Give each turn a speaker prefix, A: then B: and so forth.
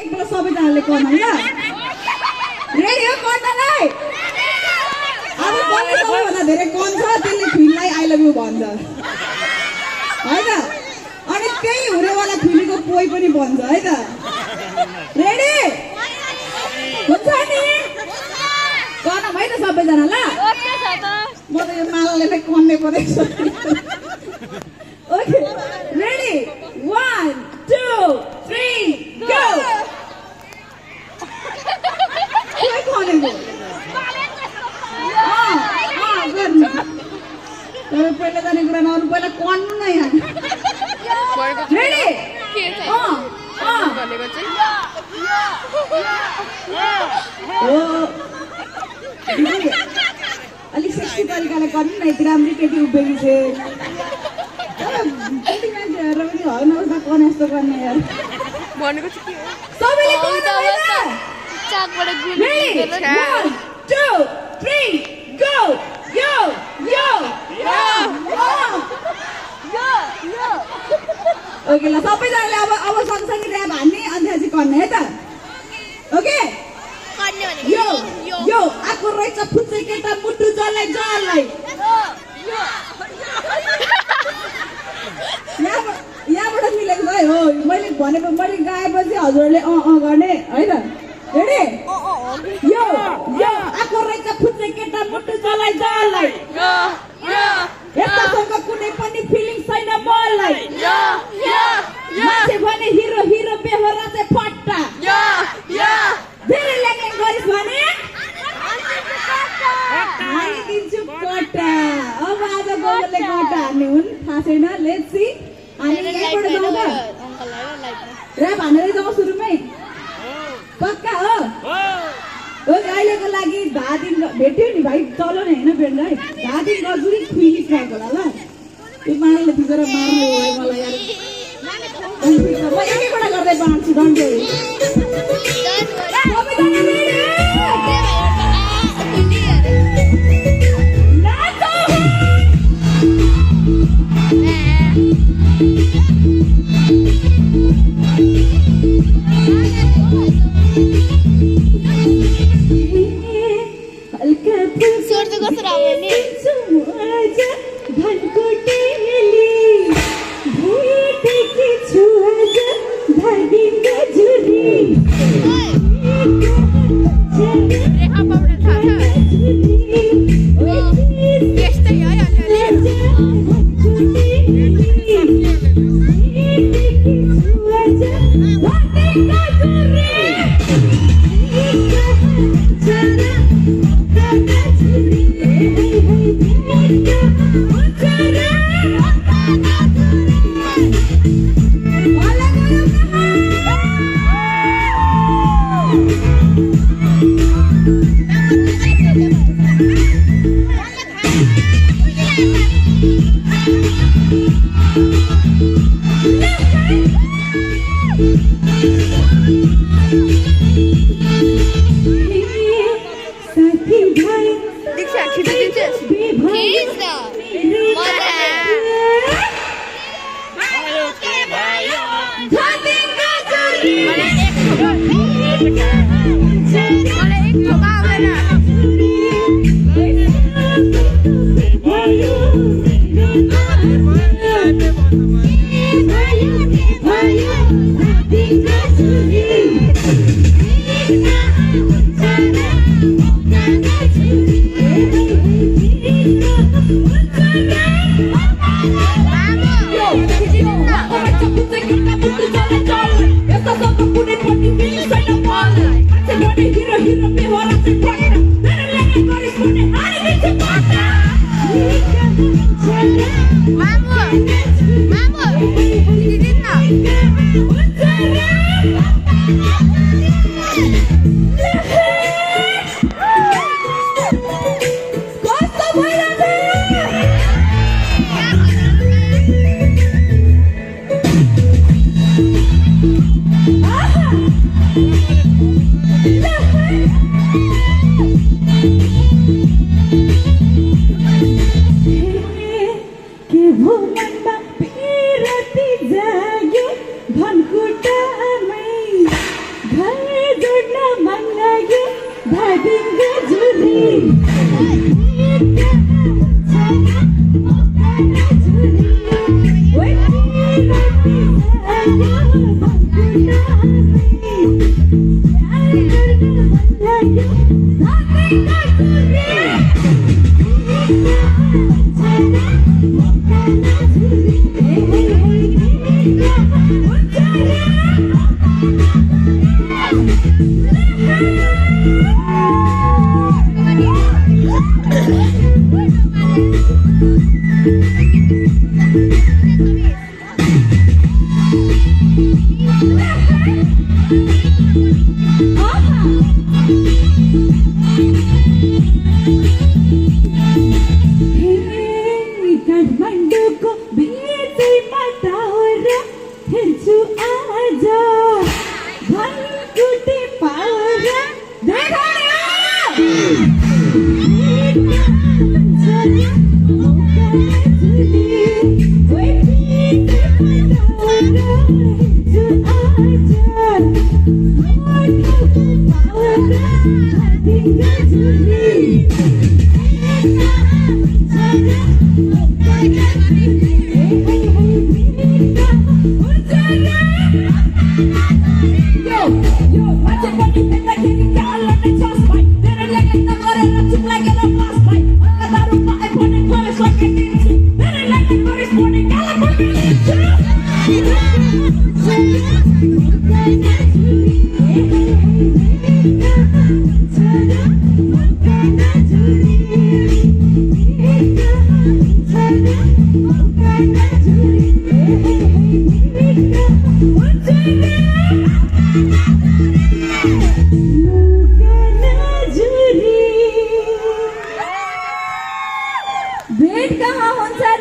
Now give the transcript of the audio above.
A: एकपल्ट सबैजनाले गर्न ल रेडी हो गर्नलाई अब कसले सबैभन्दा धेरै कन्छ त्यसले फिललाई आई लभ यु भन्छ हैन अनि त्यही हुनेवाला फिलीको पोइ पनि भन्छ है त रेडी हुन्छ नि गर्न भयो त सबैजना ल ओके छ त म त यो मालाले नै कन्ने परेछ ओके रेडी 1 2 3 गो कोही कनेको गर्नु तर पहिला जाने कुरा नगर्नु पहिला कन्नु न यहाँ रेडी
B: भनेको चाहिँ
A: अलिक सेक्सी तरिकाले गर्नु न यति राम्री केटी उभिएको छ केटी मान्छेहरू पनि होइन उसमा कने जस्तो गर्ने यार
B: भनेको चाहिँ के हो
A: सबैले गर्नु होइन
B: चाकबाट गुली
A: 1 2 3 गो यो यो ओके ल सबैजनाले अब सँगसँगै ऱ्याप हान्ने अनि चाहिँ गर्ने है त ओके यो यो आको रहेछ फुच्चे केटा मुटु जलाई जलाई यहाँबाट मिलेको है हो मैले भनेको मैले गाएपछि हजुरले गर्ने है त रेडी यो यो आको रहेछ फुच्चे केटा मुटु जलाई जलाई यतासँग कुनै पनि फिलिङ छैन मलाई मान्छे भने हिरो हिरो बेहोरा चाहिँ फट्टा धेरै ल्याङ्ग्याङ गरिस् भने हानिदिन्छु कट्टा अब आज गोबरले कट्टा हान्ने हुन् थाहा छैन लेट्स सी हामी यहीँबाट जाउँ त ऱ्याप हानेरै जाउँ सुरुमै पक्का हो अहिलेको लागि 10 दिन भेट्यो नि भाइ चलो नि होइन भेट्दै 10 दिन गजुरी खुइली ट्र्याक होला ल त्यो मानले फिचर मार्नु हो मलाई यार म एकैबाट गर्दै बाँड्छु डन्ट वरी सबैजना रेडी
B: स्वर चाहिँ कस्तो राम्रो नि रेखा पाउडर थाहा छ यस्तै है
A: धादिङ्गो जुरी काठमाडौँको बिचैमा टावर हेर्छु आज धनकुटे पावर भेट कहाँ हुन्छ र